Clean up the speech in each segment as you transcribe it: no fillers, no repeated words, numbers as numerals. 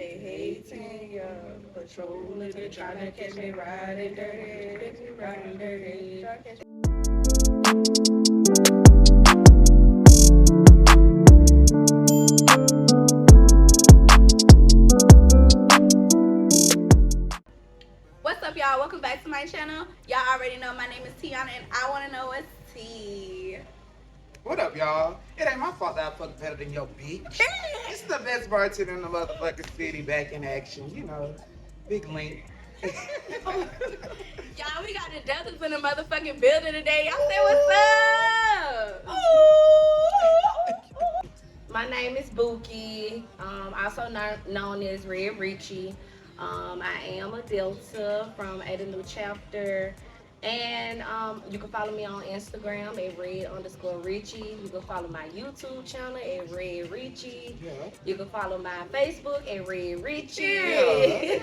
They hating, yeah. Patrolling, they trying to catch me riding dirty, riding dirty. What's up, y'all? Welcome back to my channel. Y'all already know my name is Tiana, and I want to know what's tea. What up, y'all? It ain't my fault that I fuck better than your bitch. It's the best bartender in the motherfucking city, back in action. You know, big link. Y'all, we got the Deltas in the motherfucking building today. Y'all say what's up? My name is Buki, also known as Red Richie. I am a Delta from Ada New Chapter. And you can follow me on Instagram at red_Richie. You can follow my YouTube channel at Red Richie. Yeah. You can follow my Facebook at Red Richie. Yeah.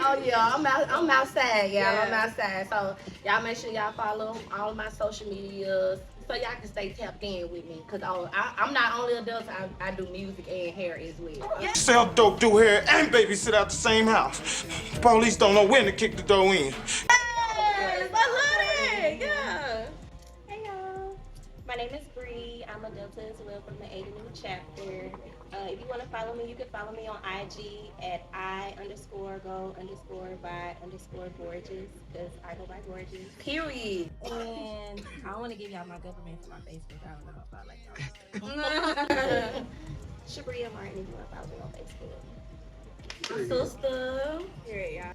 Oh yeah, I'm outside, y'all. Yeah. I'm outside. So y'all make sure y'all follow all of my social medias so y'all can stay tapped in with me. Cause I'm not only a Delta, I do music and hair as well. Yeah. Sell dope, do hair, and babysit out the same house. Police don't know when to kick the door in. Yes, I love it. Yeah. Hey y'all, my name is Bree. I'm a Delta as well from the Ada New Chapter. If you want to follow me, you can follow me on IG at I_go_by_gorgeous, because I go by gorgeous. Period. And I don't want to give y'all my government for my Facebook. I don't know if I like that. Shabria Martin, if you want to follow me on Facebook. My sister. Here, y'all.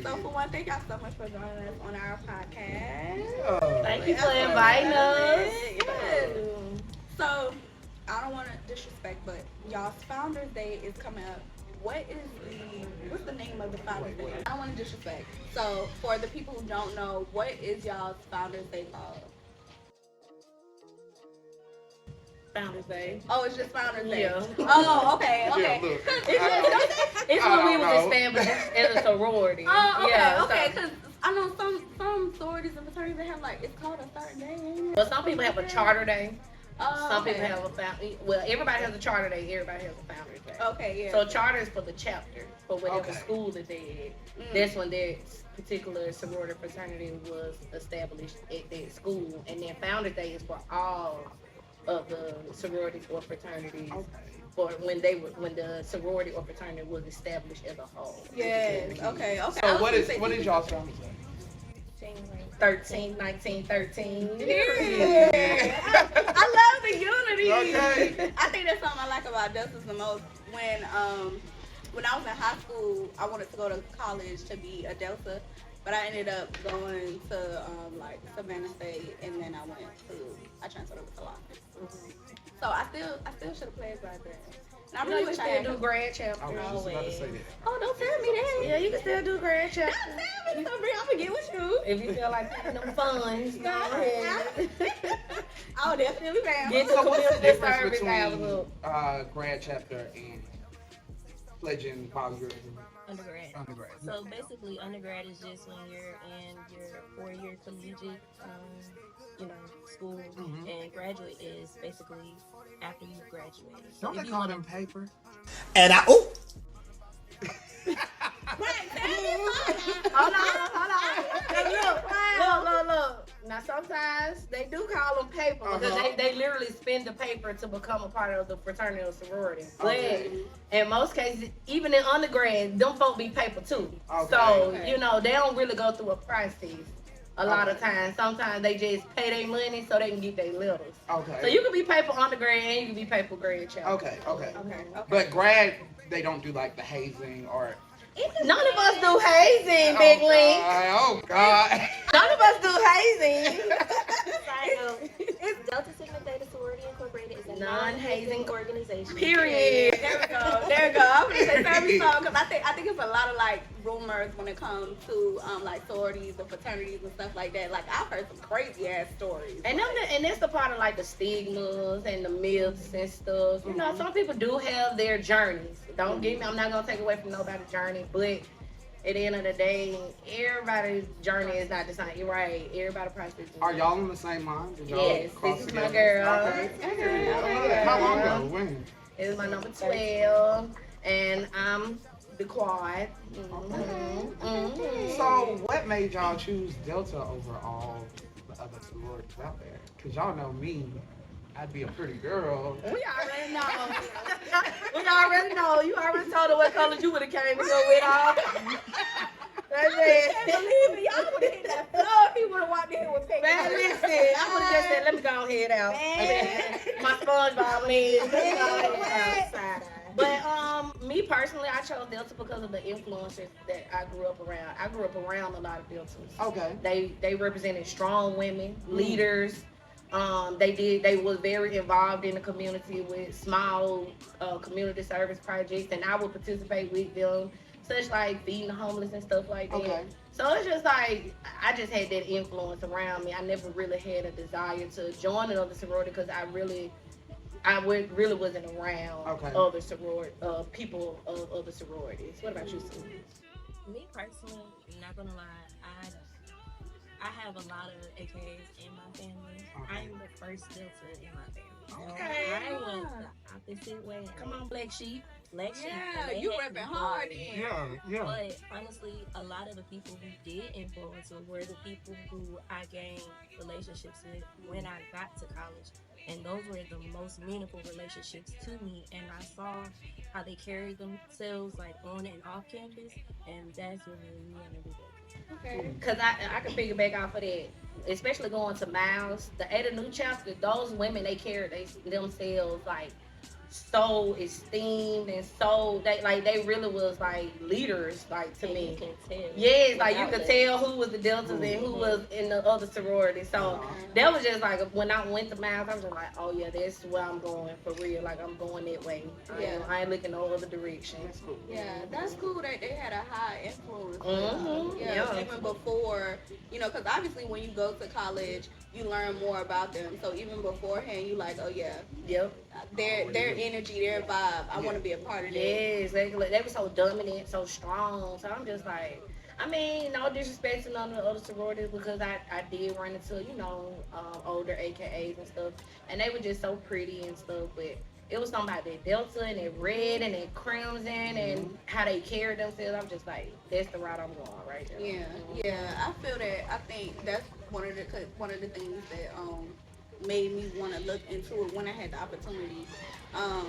So for one, thank y'all so much for joining us on our podcast. Yeah. Thank you for inviting us. Yeah. So I don't want to disrespect, but y'all's Founders Day is coming up. What's the name of the Founders Day? I don't want to disrespect. So for the people who don't know, what is y'all's Founders Day called? Founders Day. Oh, it's just Founders Day. Yeah. Oh, okay. Yeah, look. It's I when we don't was know. established as a sorority. Oh, okay, Yeah, okay. so- Because I know some sororities and fraternities they have like it's called a certain day. Ain't it? But some people have a charter day. Oh, Some okay. people have a found. Well, everybody has a charter day. Everybody has a founders day. Okay, yeah. So charter is for the chapter, for whatever Okay. school that they Mm. at. That's when their particular sorority fraternity was established at that school, and then founders day is for all of the sororities or fraternities. Okay. For when the sorority or fraternity was established as a whole. Yes. Okay. Okay. I So was what gonna is say what is teachers. y'all's family say? January 13, 1913. Period. I love the unity. Okay. I think that's something I like about Deltas the most. When I was in high school, I wanted to go to college to be a Delta, but I ended up going to like Savannah State, and then I transferred over to Lawrence. So I still should have played right there. And I You know, really you wish I still had do grad chapter. I was just about to say that. Oh, don't tell me that. Yeah, you can still do grad chapter. Don't tell me, Sabrina. I'm gonna get with you. If you feel like taking them funds, go ahead. I'll definitely be Get So to what's the the difference service between hours. grad chapter and pledging while you're in Undergrad. undergrad? So basically, undergrad is just when you're in your 4-year collegiate, school, Mhm. and graduate is basically after you graduate. So Don't if they you call wanna- them paper? And Hold on. Look. Now sometimes they do call them paper because Uh-huh. they literally spend the paper to become a part of the fraternity or sorority. Okay. But in most cases, even in undergrad, them folk be paper too. Okay. So Okay. they don't really go through a process. A lot of Okay. times, sometimes they just pay their money so they can get their letters. Okay. So you can be paper undergrad and you can be paper grad child. Okay. Okay. Okay. But grad, they don't do like the hazing or. None of us do hazing, Big Oh, Link. God. Oh God. None of us do hazing. Side note. It's Delta Sigma Theta Sorority Incorporated is a non-hazing non-hazing organization. Period. There we go. There we go. I'm gonna say family song because I think it's a lot of like rumors when it comes to like sororities and fraternities and stuff like that. Like I've heard some crazy ass stories. And that's the part of like the stigmas and the myths and stuff. You know, some people do have their journeys. Don't get me. I'm not gonna take away from nobody's journey, but at the end of the day, everybody's journey is not the same. You're right. Everybody process. Are y'all on the same line? Did y'all Yes, cross this is my together? girl. Okay. Okay. How long ago? When? This is my number 12. and I'm the quad. So, what made y'all choose Delta over all the other sororities out there? Because y'all know me, I'd be a pretty girl. We already know. We already know. You already told her what colors you would have came in here with all. That's it. Believe me, y'all would have hit that floor if he would have walked in here with pink. Man, listen, I would have just said, let me go head out. My SpongeBob legs. But me personally, I chose Delta because of the influences that I grew up around. I grew up around a lot of Deltas. Okay. They represented strong women, leaders. They was very involved in the community with small community service projects, and I would participate with them, such like feeding the homeless and stuff like that. Okay. So it's just like I just had that influence around me. I never really had a desire to join another sorority because I really wasn't around other people of other sororities. What about you, Sue? Me personally, I'm not gonna lie, I have a lot of AKAs in my family. I'm the first Delta in my family. Okay. I went the opposite way. Come on, Black Sheep. Black sheep. Yeah, you repping hard then. Yeah. But honestly, a lot of the people who did influence me were the people who I gained relationships with when I got to college. And those were the most meaningful relationships to me. And I saw how they carried themselves like on and off campus. And that's what made me want to do that. Okay. Because I can piggyback off of that, especially going to Miles. The Ada New Chapter, those women, they carried themselves like so esteemed and so they really was like leaders like to me. You can tell. Yes, like you could tell who was the Deltas and who was in the other sorority. So that was just like when I went to Miles, I was just like, oh yeah, that's where I'm going for real. Like I'm going that way. I ain't looking no other direction. Yeah, that's cool that they had a high influence. Yeah. Even before, because obviously when you go to college, you learn more about them. So even beforehand, you like, oh yeah, Yep. their energy, their vibe. I want to be a part of that. Yes, they were so dominant, so strong. So I'm just like, I mean, no disrespect to none of the other sororities because I did run into, older AKAs and stuff. And they were just so pretty and stuff. But it was something about that Delta and that red and that crimson and how they carried themselves. I'm just like, that's the route I'm going right there. Yeah. I feel that. I think that's one of the things that made me want to look into it when I had the opportunity. I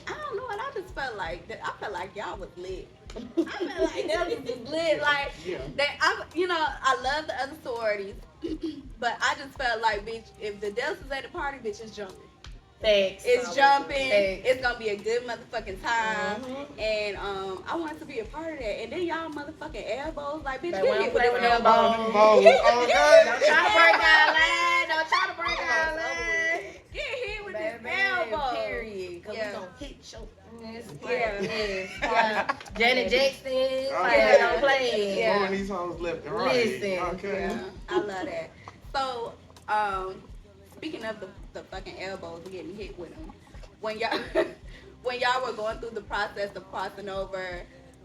don't know, and I just felt like that. I felt like y'all was lit. I felt like that was lit. Like that. I love the other sororities, but I just felt like, bitch, if the Delta's at the party, bitch is jumping. Thanks. It's jumping. Thanks. It's gonna be a good motherfucking time, and I wanted to be a part of that. And then y'all motherfucking elbows, like bitch, They get wanna hit with play them with them elbows. balls. Don't try to break Yeah. our line. Don't try to break our line. Get hit with this Baby, elbow. period. Cause Yeah. we gonna hit your ass. Yeah. Yes. Janet Jackson. Like, Yeah. don't play. Yeah. Blowing these hoes left and right. Listen. Okay. Yeah, I love that. So, speaking of the fucking elbows and getting hit with them, when y'all were going through the process of crossing over,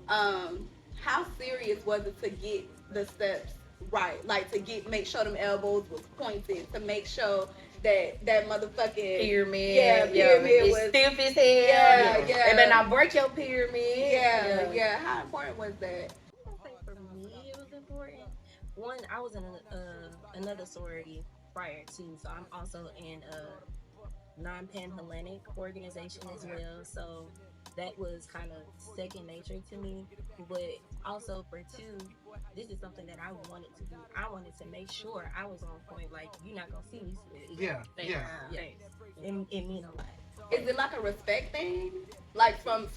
how serious was it to get the steps right? Like to make sure them elbows was pointed, to make sure that motherfucking Pyramid. pyramid It's was stiff as hell. Yeah. They better not break your pyramid. yeah. How important was that? I think for me it was important. One, I was in another sorority prior to, so I'm also in a non-Panhellenic organization as well. So that was kind of second nature to me. But also for two, this is something that I wanted to do. I wanted to make sure I was on point. Like, you're not gonna see me split. Yeah. It mean a lot. Is it like a respect thing? Like from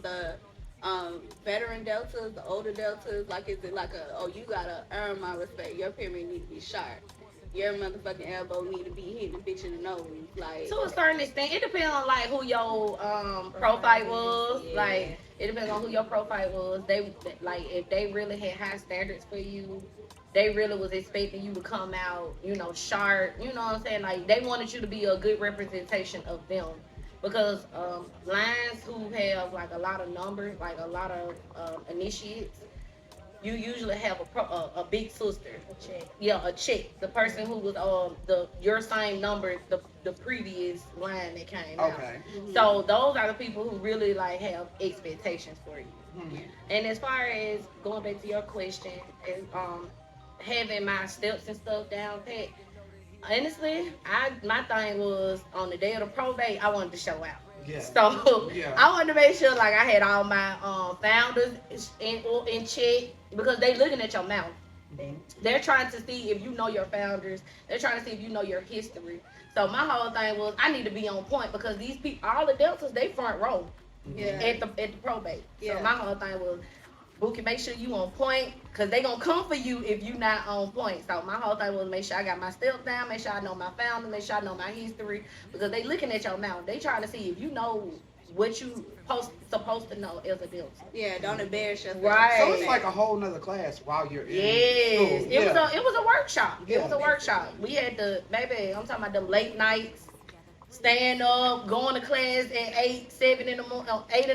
the veteran deltas, the older deltas? Like, is it like you gotta earn my respect? Your pyramid need to be sharp. Your motherfucking elbow need to be hitting the bitch in the nose. Like, To a certain extent, it depends on like who your profile was. Yeah. Like it depends on who your profile was. They like if they really had high standards for you, they really was expecting you to come out, sharp. You know what I'm saying? Like they wanted you to be a good representation of them. Because lines who have like a lot of numbers, like a lot of initiates, you usually have a big sister. A check. Yeah, a chick. The person who was your same number the previous line that came out. Okay. So those are the people who really like have expectations for you. Mhm. And as far as going back to your question, and having my steps and stuff down pat, honestly, my thing was on the day of the probate, I wanted to show out. Yeah. So Yeah. I wanted to make sure like I had all my founders in check because they looking at your mouth. Mhm. They're trying to see if you know your founders. They're trying to see if you know your history. So my whole thing was I need to be on point because these people, all the Deltas, they front row Yeah. at the probate. Yeah. So my whole thing was, Bookie, make sure you on point because they gonna come for you if you not on point. So my whole thing was make sure I got my steps down, make sure I know my founder, make sure I know my history because they looking at your mouth. They trying to see if you know what you supposed to know as a Delta. Yeah, don't embarrass yourself. Right. So it's like a whole nother class while you're in Yes, school. it was a workshop. It was a Yeah. workshop. We had to, baby. I'm talking about them late nights, stand up, going to class at 8 in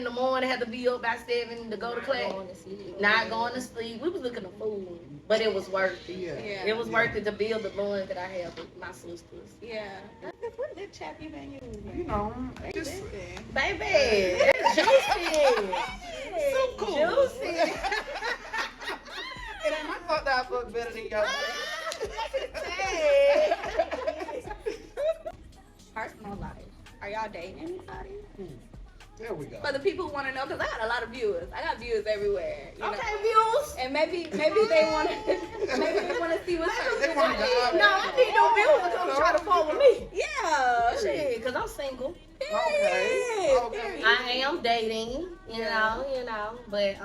the morning. Had to be up by 7 to go to class. Going to sleep. Not going to sleep. We was looking a fool, but it was worth it. Yeah. Yeah. It was worth it to build the bond that I have with my sisters. Yeah. What lip chap you been using? You know, just Listen. Baby, that's juicy. so cool. Juicy. It ain't my fault that I look better than y'all. Personal life. Are y'all dating anybody? There we go. For the people who want to know, because I got a lot of viewers. I got viewers everywhere. You know? Okay, views. And maybe they want to see what's They up. wanna dive in. No, I need no views to come try to fall with me. Yeah. Shit, cause I'm single. Okay. Okay. I am dating, you know, but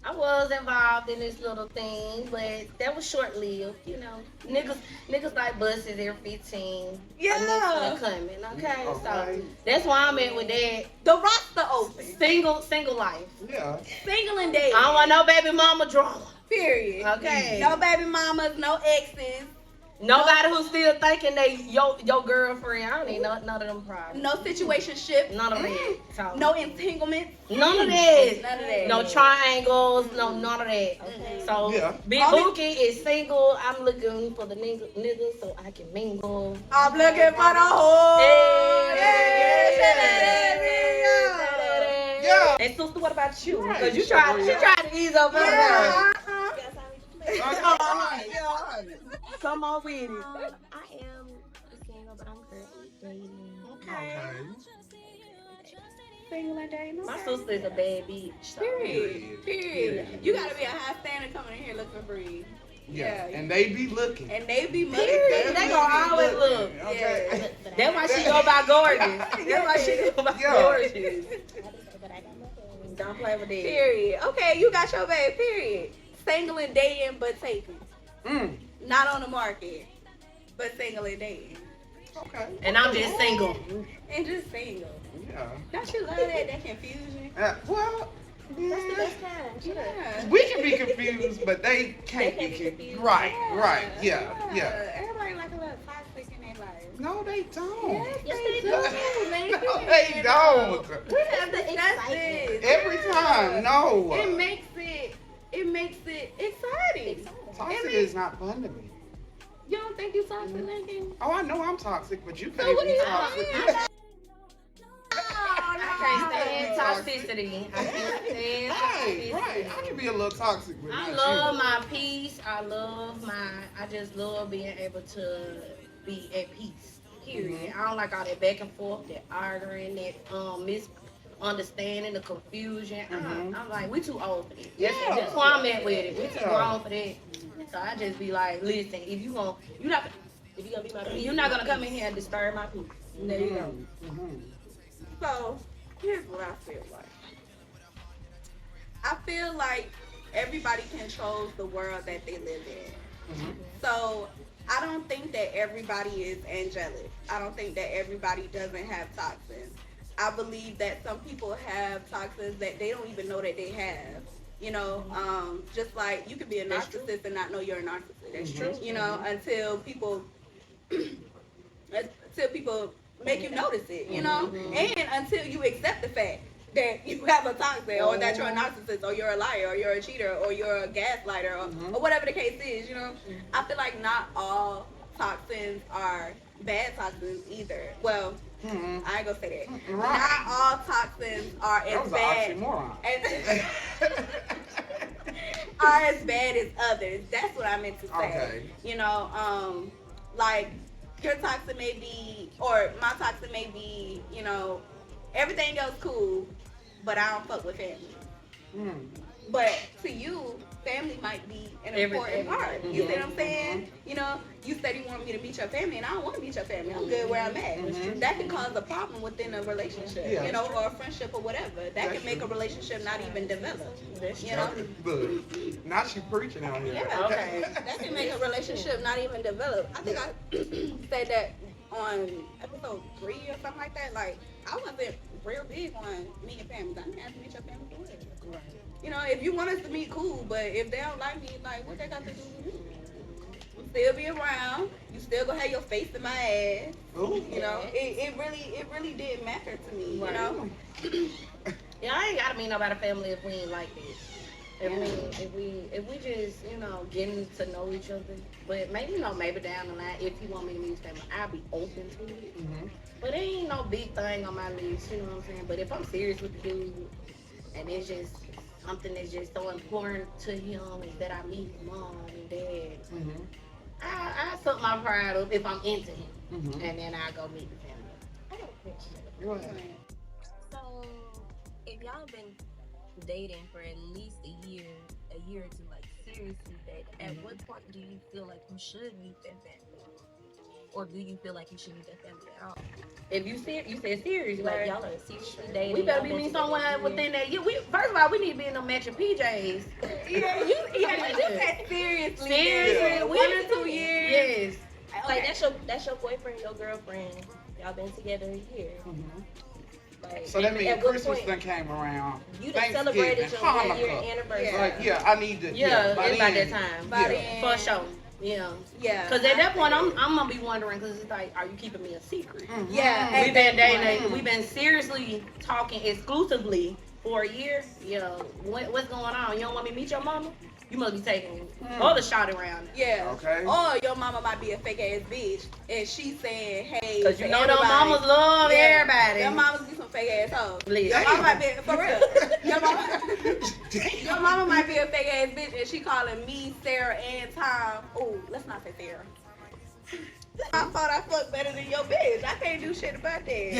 I was involved in this little thing, but that was short lived, you know. Niggas like buses every 15. Yeah. A nigga coming, okay? So Okay. that's why I'm at with that The roster open. single life. Yeah. Single and dating. I don't want no baby mama drama. Period. Okay. No baby mamas, no exes, Nobody who's still thinking they your girlfriend. I don't need none of them problems. no situationship, None of that. So, no entanglements. none of that. None of that. No triangles. No none of that. Okay. So Yeah. Big Bookie is single. I'm looking for the niggas so I can mingle. I'm looking for the whole. Yeah. And sister, what about you? Right. Because she tried to ease up on her. Come on with it. I am single, but I'm currently dating. Okay. Single and dating. My sister is a bad bitch. So. Period. Period. You gotta be a high standard coming in here looking for free. Yeah. Yeah. And they be looking. And they be Period. They gonna always look. Okay. But That's why she go by gorgeous. That's why she go by Yeah. gorgeous. but I got nothing. Don't play with that. Period. Okay, you got your babe. Period. Single and dating, but taken. Mm. Not on the market, but single and dating. Okay. And I'm just single. And just single. Yeah. Don't you love that confusion? Well, That's the yeah. best kind. Shut up. Yeah. We can be confused, but they can't They be can't be confused. confused. Right. Yeah. Everybody like a little toxic in their life. No, they don't. Yes, they do. No, they don't. We have to The discuss excitement. this. Every time, no. It makes it exciting. Toxic is not fun to me. You don't think you toxic, Lincoln? Oh, I know I'm toxic, but you So can't what be are you toxic. I can't stand toxicity. I can't stand toxicity. Right. I can be a little toxic, but I not love you. my peace. I just love being able to be at peace. Period. I don't like all that back and forth, that arguing, that misunderstanding, the confusion. I'm like, we too old for that. That's why I'm at with it. We too grown for that. So I just be like, listen, if you gonna be my peace, you're not gonna come in here and disturb my peace. There you go. Mhm. So, here's what I feel like. I feel like everybody controls the world that they live in. Mhm. So, I don't think that everybody is angelic. I don't think that everybody doesn't have toxins. I believe that some people have toxins that they don't even know that they have. You know, just like you could be a narcissist and not know you're a narcissist. That's true. You know, until people make you notice it, you know, and until you accept the fact that you have a toxic, or that you're a narcissist, or you're a liar, or you're a cheater, or you're a gaslighter, or whatever the case is, you know. I feel like not all toxins are bad toxins either. Well, I ain't gonna say that. Right. Not all toxins are That as was bad an oxymoron. are as bad as others. That's what I meant to say. Okay. You know, like your toxin may be, or my toxin may be, you know, everything else cool, but I don't fuck with family. But to you, family might be an important part. You see what I'm saying? You know, you said you want me to meet your family, and I don't want to meet your family. I'm good where I'm at. That can cause a problem within a relationship, Yeah. you know, or a friendship or whatever. That can make a relationship not even develop. You know? Look, now she preaching out here. Yeah. Okay. That can make a relationship not even develop. I think I said that on episode 3 or something like that. Like, I wasn't real big on meeting families. I didn't have to meet your family for it. Right. You know, if you want us to meet, cool. But if they don't like me, like, what they got to do with you? You still be around. You still gonna have your face in my ass. Ooh. You know, it really didn't matter to me. You know. Yeah, I ain't gotta meet nobody family if we ain't like this. If we just, you know, getting to know each other. But maybe, you know, maybe down the line, if you want me to meet his family, I'll be open to it. But it ain't no big thing on my list, you know what I'm saying? But if I'm serious with the dude, and it's just something that's just so important to him is that I meet his mom and dad, I suck my pride up if I'm into him. And then I go meet the family. I got a question. Go ahead. So, if y'all been dating for at least a year or two, like seriously dating, at what point do you feel like you should meet their family? Or do you feel like you should meet their family at all? If you said serious, Like right? y'all are seriously dating. We better y'all be been meeting together someone a year. within that year. First of all, we need to be in them matching PJs. Yeah, you said seriously. Seriously, Yeah. 1 or 2 years. Yes. Like that's your boyfriend, your girlfriend. Y'all been together a year. Like, So that means at what Christmas point done came around. you done celebrated your 1 year Hanukkah. anniversary. Yeah. Like, yeah, I need to. Yeah, by it's about then, that time. By yeah. then. For sure. Yeah. Yeah. Because at that point, I'm gonna be wondering, because it's like, are you keeping me a secret? Yeah. We've been dating, we've been seriously talking exclusively for a year. Yeah. What's going on? You don't want me to meet your mama? You must be taking other shot around. Yeah. Okay. Or your mama might be a fake ass bitch, and she's saying, "Hey." Because you to know them everybody. mamas love everybody. Your mamas be some fake ass hoes. Please. Your mama might be for real. Your mama might be a fake ass bitch, and she calling me, Sarah, and Tom. Oh, let's not say Sarah. I thought I fucked better than your bitch. I can't do shit about that.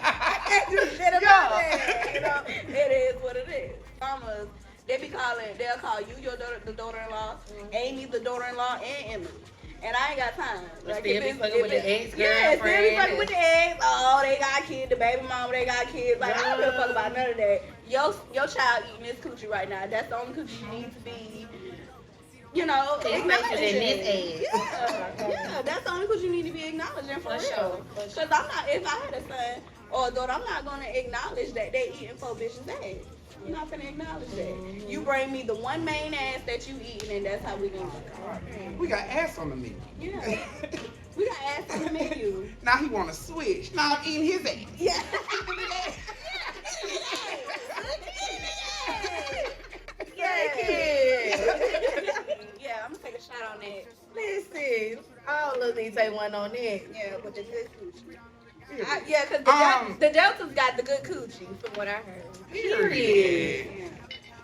I can't do shit about that. You know, it is what it is. Mamas, they'll call you your daughter, the daughter-in-law, Amy, the daughter-in-law, and Emily. And I ain't got time. Still be fucking with the ex-girlfriend. Yeah, still be fucking with the ex. Oh, they got kids. The baby mama, they got kids. Like, I don't give a fuck about none of that. Your child eating this coochie right now. That's the only coochie you need to be, you know, acknowledging. Yeah, that's the only coochie you need to be acknowledging for real. sure. Because I'm not, if I had a son or a daughter, I'm not going to acknowledge that they eating 4 bitches' ass. I'm not going to acknowledge that. You bring me the one main ass that you eating, and that's how we going to We got ass on the menu. Yeah. We got ass on the menu. Now he want to switch. Now I'm eating his ass. Yeah. Yeah, I'm gonna take a shot on that. Listen, all of these say one on that. Yeah, with the good coochie. Yeah, because the Deltas got the good coochie, from what I heard. Period.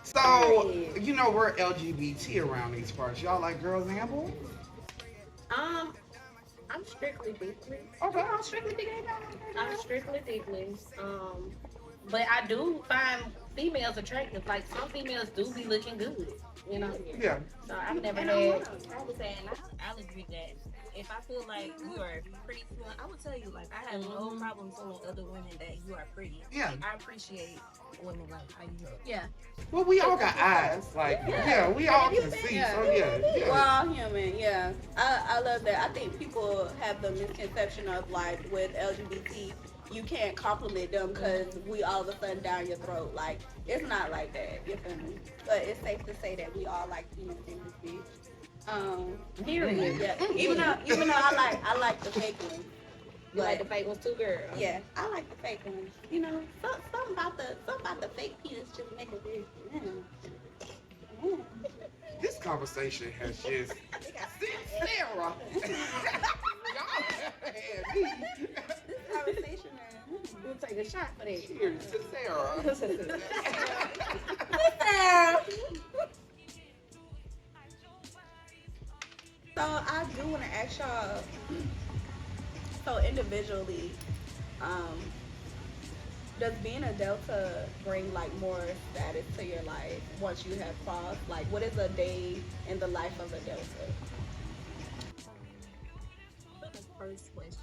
So, you know, we're LGBT around these parts. Y'all like girls and boys? I'm strictly dickly. Okay. I'm strictly dickly. But I do find females attractive. Like, some females do be looking good, you know? Yeah. So I've never had. I would say, and I'll agree that if I feel like you are pretty cool, I would tell you, like, I have no problem telling other women that you are pretty. Yeah. I appreciate women like how you look. Yeah. Well, we all got eyes. Like, yeah, we all can see. So, yeah. We're all human, yeah. I love that. I think people have the misconception of, like, with LGBT, you can't compliment them because we all of a sudden down your throat. Like, it's not like that, you feel me? But it's safe to say that we all like humans in this bitch. Period. Yeah. Even though I like the fake ones. You like the fake ones too, girl? Yeah, I like the fake ones. You know, something about the fake penis just make it weird. This conversation has just Sarah. Y'all had me. This conversation. We'll take a shot for that. Cheers to Sarah. So I do want to ask y'all. So individually, does being a Delta bring like more status to your life once you have crossed? Like, what is a day in the life of a Delta? For the first question,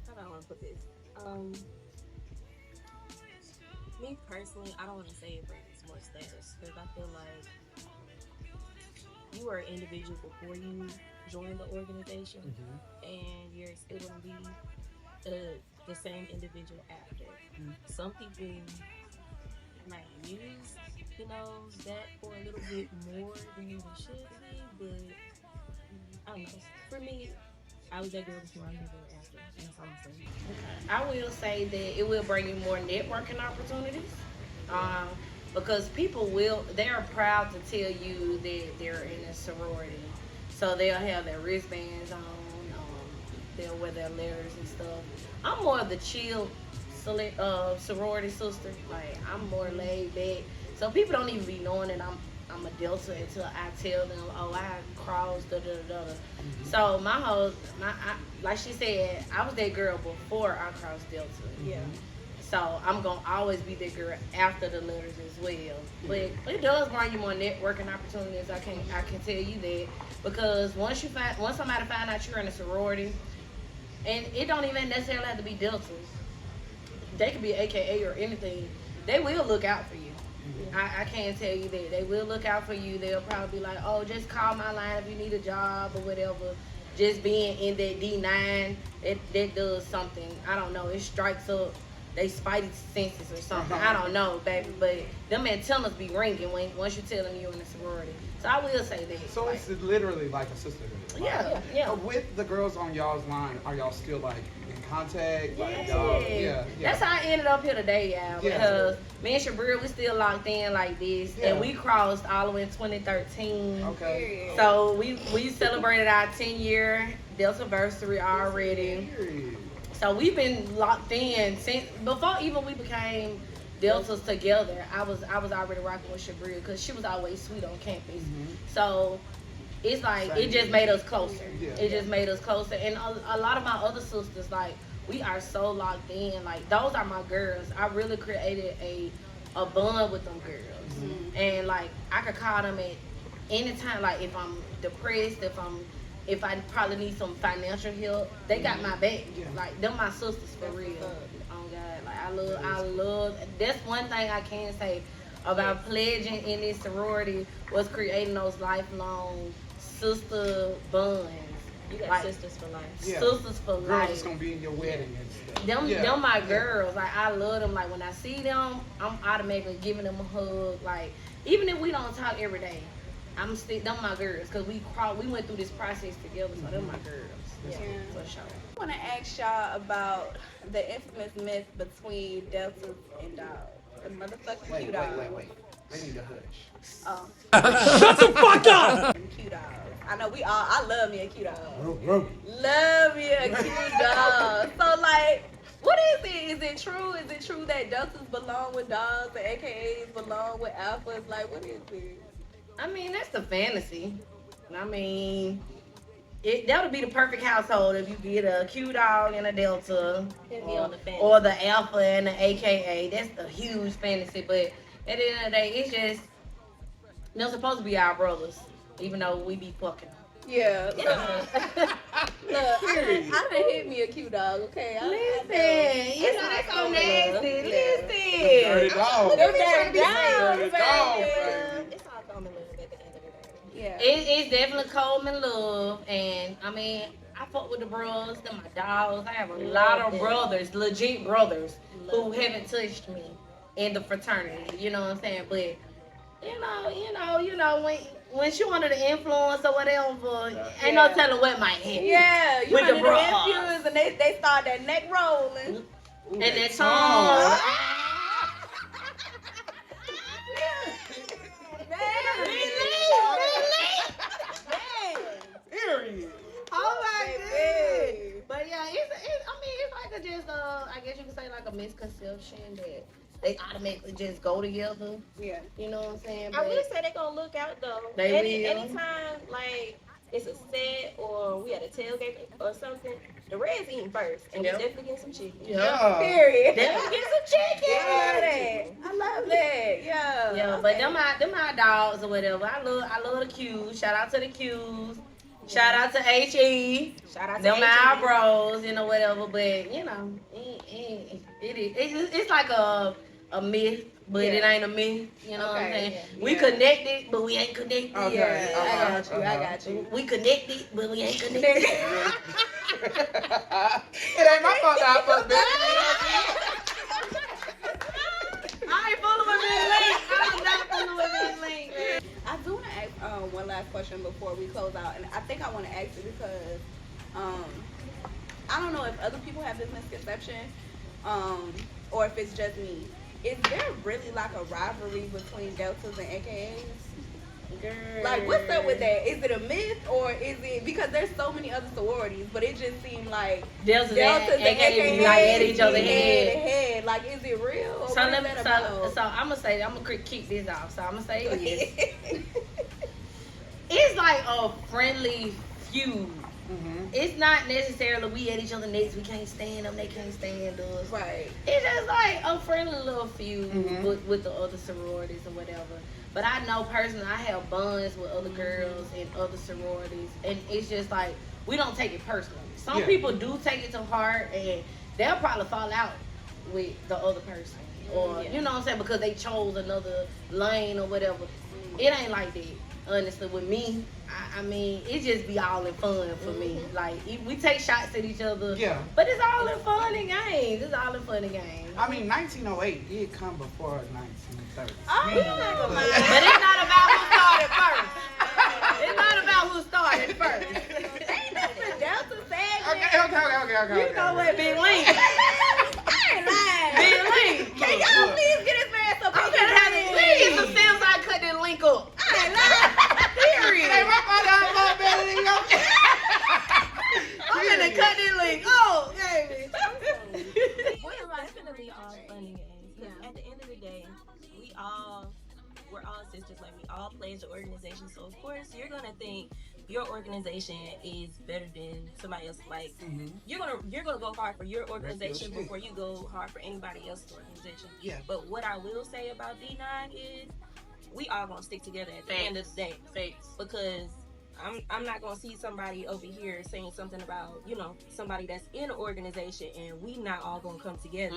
how do I want to put this? Me personally, I don't want to say it brings more status because I feel like you are an individual before you join the organization, and you're still going to be the same individual after. Some people might use, that for a little bit more than you should be, but I don't know. For me, I was that girl before, I'm that girl after. That's all I'm saying. I will say that it will bring you more networking opportunities. Because they are proud to tell you that they're in a sorority. So they'll have their wristbands on, they'll wear their letters and stuff. I'm more of the chill sorority sister. Like, I'm more laid back. So people don't even be knowing that I'm a Delta until I tell them, oh, I crossed, da-da-da-da. So like she said, I was that girl before I crossed Delta. Yeah. So I'm gonna always be that girl after the letters as well. But it does bring you more networking opportunities. I can tell you that, because once somebody find out you're in a sorority, and it don't even necessarily have to be Deltas. They could be AKA or anything. They will look out for you. I can't tell you that. They will look out for you. They'll probably be like, oh, just call my line if you need a job or whatever. Just being in that D9, that does something. I don't know. It strikes up they spidey senses or something. I don't know, baby. But them antennas be ringing once you tell them you're in a sorority. So I will say that. So it's literally like a sisterhood. Yeah. With the girls on y'all's line, are y'all still like in contact? Like, Yeah. That's how I ended up here today, y'all. Because me and Shabril, we still locked in like this. And we crossed all the way in 2013. Okay. So we celebrated our 10-year Delta-versary already. So we've been locked in since before even we became Deltas together. I was already rocking with Shabril because she was always sweet on campus. So it's like it just made us closer. It just made us closer. And a lot of my other sisters, like, we are so locked in. Like, those are my girls. I really created a bond with them girls. And like I could call them at any time. Like if I'm depressed, if I probably need some financial help, they got my back. Like, them my sisters for real. Oh God, like I love. That's one thing I can say about pledging in this sorority was creating those lifelong sister bonds. You got like, sisters for life. Sisters for Girls life. is gonna be in your wedding and stuff. Them my girls. Like, I love them. Like, when I see them, I'm automatically giving them a hug. Like, even if we don't talk every day, I'm still them my girls, because we went through this process together, so them my girls. For sure. I want to ask y'all about the infamous myth between Deltas and dogs. The motherfucking Q dogs. Wait. I need a hush. Oh. Shut the fuck up! Q dogs. I know I love me a Q dog. Love me a Q dog. So like, what is it? Is it true? Is it true that Deltas belong with dogs and AKAs belong with alphas? Like, what is it? I mean, that's the fantasy. I mean, that would be the perfect household if you get a Q dog and a Delta, or the Alpha and the AKA. That's the huge fantasy. But at the end of the day, it's just they're supposed to be our brothers, even though we be fucking. Yeah. Look, I done hit me a Q dog. Okay. Listen, you know that's so nasty. Listen. Dirty dog. Dirty dog, It's all common love at the end of the day. Yeah. It's definitely Coleman love, and I mean, I fuck with the bros, they're my dogs. I have a lot of brothers, legit brothers, who haven't touched me in the fraternity. You know what I'm saying? But you know, when she under the influence or whatever, ain't no telling what might happen. Yeah, you With the under the bras. influence and they start that neck rolling. And that tongue. Period. Oh my god! But yeah, it's like a just I guess you could say like a misconception that they automatically just go together. Yeah. You know what I'm saying? I will say they gonna look out though. They will. Anytime like it's a set or we at a tailgate or something, the Reds eating first, and Yep. we definitely get some chicken. Yeah. Period. Definitely get some chicken. I love that. I love that. Yeah. Yeah, but them my dogs or whatever. I love the Q's. Shout out to the Q's. Shout out to HE. Shout out to Them my HE. bros, whatever. But it's like a myth, but it ain't a myth. You know what I'm saying? Yeah. We connected, but we ain't connected. Okay. Yeah, Uh-huh, I got you. We connected, but we ain't connected. It ain't my fault that I fucked Bethany. I ain't fooling with Miss Link. I'm not fooling with Miss Link. I do want to ask one last question before we close out, and I think I want to ask it because I don't know if other people have this misconception, or if it's just me. Is there really like a rivalry between Deltas and AKAs? Girl. Like, what's up with that? Is it a myth, or is it because there's so many other sororities, but it just seemed like Deltas Deltas and AKAs AKAs be like at each other be head. head to head. Like, is it real? Or So what is let me, that about? so I'm gonna kick this off. So I'm gonna say this. It's like a friendly feud. It's not necessarily we at each other necks. We can't stand them. They can't stand us. Right. It's just like a friendly little feud with the other sororities or whatever. But I know personally, I have bonds with other girls in other sororities, and it's just like we don't take it personally. Some people do take it to heart, and they'll probably fall out with the other person, or you know what I'm saying, because they chose another lane or whatever. It ain't like that. Honestly, with me, I mean, it just be all in fun for me. Like, we take shots at each other, but it's all in fun and games. It's all in fun and games. I mean, 1908 did come before 1930. Oh, you're not gonna lie. But it's not about who started first. It's not about who started first. Ain't that the Delta segment? Okay. You know what, Big Link? I ain't lying. Big Link. Can y'all please get this man some I'm pictures? gonna have to get some stems. I cut this link up. I ain't lying. Period. Hey, my father, I love better than you. I'm gonna cut this link. Oh, baby. It's definitely all fun and games. 'Cause at the end of the day, we're all sisters. Like, we all pledge the organization. So of course you're gonna think your organization is better than somebody else. Like, you're gonna go hard for your organization before you go hard for anybody else's organization. Yeah. But what I will say about D9 is we all gonna stick together at the end of the day. Because I'm not gonna see somebody over here saying something about, somebody that's in an organization and we not all gonna come together.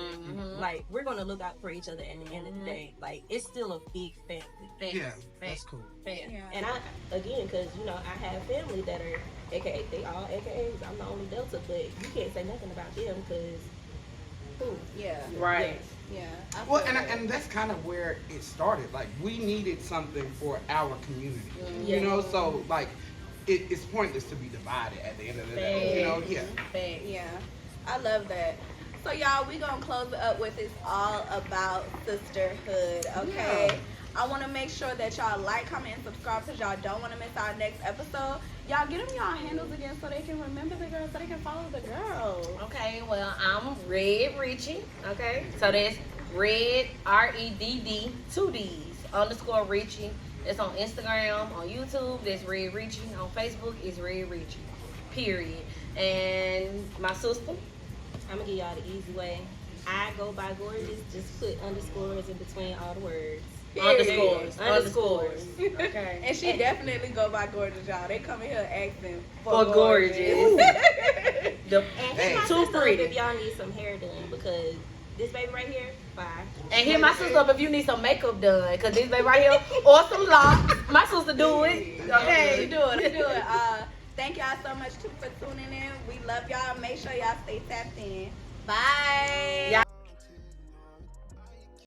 Like, we're gonna look out for each other at the end of the day. Like, it's still a big family. Yeah, that's cool. Yeah. And because I have family that are AKA, they all AKAs. I'm the only Delta, but you can't say nothing about them because Yeah. Right. Yeah. I Well, feel that. and that's kind of where it started. Like, we needed something for our community. Yeah. So like, it's pointless to be divided at the end of the day. Yeah, I love that. So y'all, we gonna close it up with it's all about sisterhood, okay? Yeah. I want to make sure that y'all like, comment, and subscribe because y'all don't want to miss our next episode. Y'all get them y'all handles again so they can remember the girls, so they can follow the girls. Okay, well, I'm Red Richie. Okay, so that's Red REDD 2 D's _ Richie. That's on Instagram, on YouTube. That's Red Richie. On Facebook, it's Red Richie. Period. And my sister. I'm gonna give y'all the easy way. I go by gorgeous. Just put underscores in between all the words. Underscores. Okay. And she definitely go by gorgeous, y'all. They come in here asking For gorgeous. The And hit my too sister up pretty. if y'all need some hair done, because this baby right here, fine. And hit my sister up if you need some makeup done, because this baby right here, or some locks. My sister do it. Okay, you do it. Thank y'all so much for tuning in. We love y'all. Make sure y'all stay tapped in. Bye.